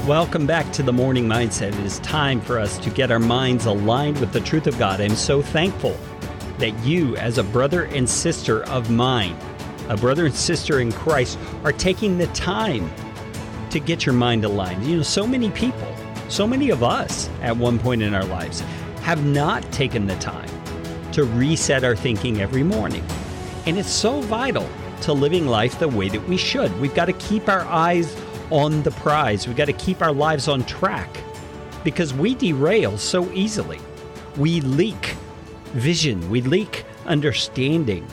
Welcome back to the Morning Mindset. It is time for us to get our minds aligned with the truth of God. I'm so thankful that you, as a brother and sister of mine, a brother and sister in Christ, are taking the time to get your mind aligned. You know, so many people, so many of us at one point in our lives have not taken the time to reset our thinking every morning. And it's so vital to living life the way that we should. We've got to keep our eyes on the prize. We've got to keep our lives on track because we derail so easily. We leak vision. We leak understanding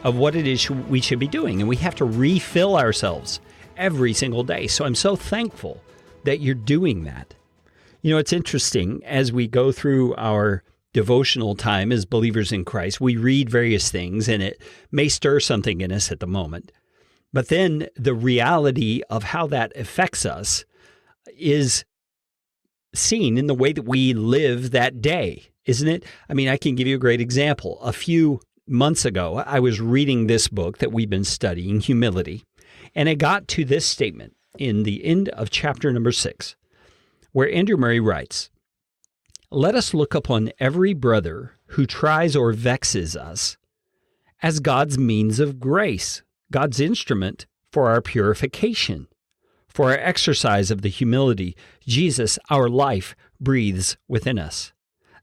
of what it is we should be doing. And we have to refill ourselves every single day. So I'm so thankful that you're doing that. You know, it's interesting as we go through our devotional time as believers in Christ, we read various things and it may stir something in us at the moment. But then the reality of how that affects us is seen in the way that we live that day, isn't it? I mean, I can give you a great example. A few months ago, I was reading this book that we've been studying, Humility, and it got to this statement in the end of chapter number 6, where Andrew Murray writes, "Let us look upon every brother who tries or vexes us as God's means of grace, God's instrument for our purification, for our exercise of the humility Jesus, our life, breathes within us.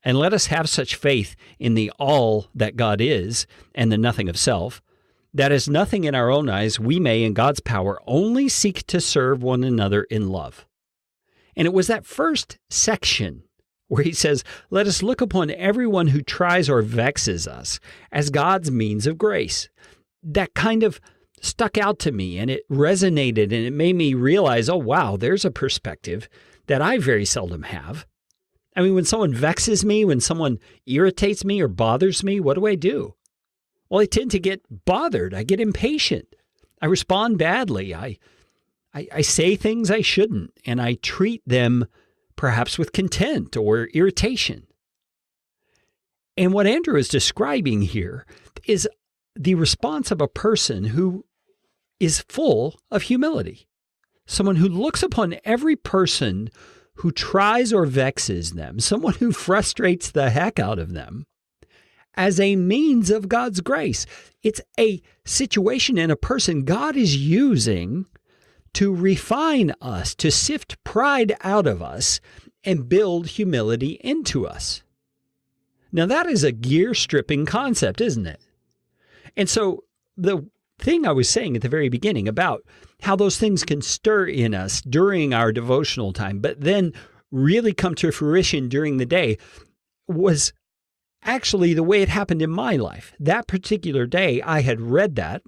And let us have such faith in the all that God is and the nothing of self, that as nothing in our own eyes, we may, in God's power, only seek to serve one another in love." And it was that first section where he says, let us look upon everyone who tries or vexes us as God's means of grace. That kind of stuck out to me and it resonated and it made me realize, oh, wow, there's a perspective that I very seldom have. I mean, when someone vexes me, when someone irritates me or bothers me, what do? Well, I tend to get bothered. I get impatient. I respond badly. I say things I shouldn't, and I treat them perhaps with contempt or irritation. And what Andrew is describing here is the response of a person who is full of humility, someone who looks upon every person who tries or vexes them, someone who frustrates the heck out of them, as a means of God's grace. It's a situation and a person God is using to refine us, to sift pride out of us and build humility into us. Now that is a gear-stripping concept, isn't it? And so the thing I was saying at the very beginning about how those things can stir in us during our devotional time, but then really come to fruition during the day, was actually the way it happened in my life. That particular day, I had read that,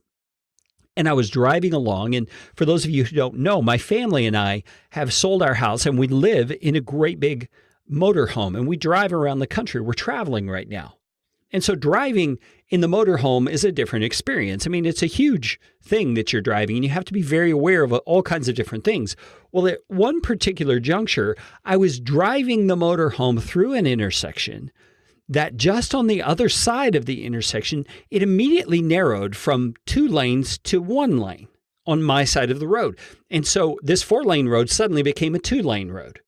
and I was driving along. And for those of you who don't know, my family and I have sold our house, and we live in a great big motorhome, and we drive around the country. We're traveling right now. And so driving in the motorhome is a different experience. I mean, it's a huge thing that you're driving, and you have to be very aware of all kinds of different things. Well, at one particular juncture, I was driving the motorhome through an intersection that just on the other side of the intersection, it immediately narrowed from 2 lanes to 1 lane on my side of the road. And so this 4-lane road suddenly became a 2-lane road.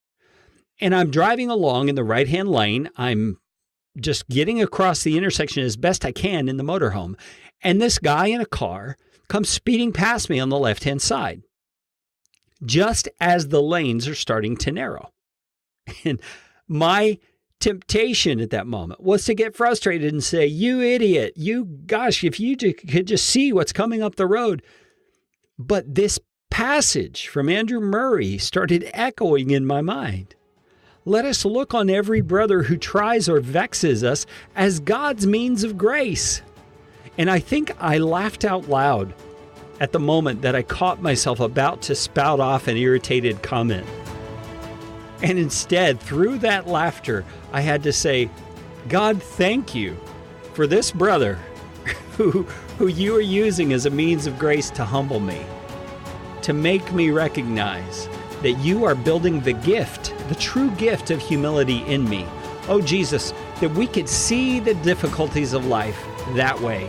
And I'm driving along in the right-hand lane. I'm just getting across the intersection as best I can in the motorhome. And this guy in a car comes speeding past me on the left-hand side, just as the lanes are starting to narrow. And my temptation at that moment was to get frustrated and say, you idiot, if you could just see what's coming up the road. But this passage from Andrew Murray started echoing in my mind. Let us look on every brother who tries or vexes us as God's means of grace. And I think I laughed out loud at the moment that I caught myself about to spout off an irritated comment. And instead, through that laughter, I had to say, God, thank you for this brother who you are using as a means of grace to humble me, to make me recognize that you are building the gift, the true gift of humility in me. Oh, Jesus, that we could see the difficulties of life that way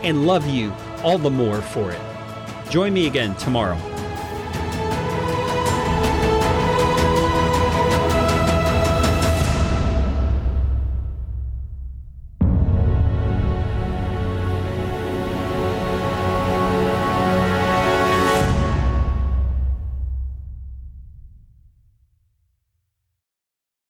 and love you all the more for it. Join me again tomorrow.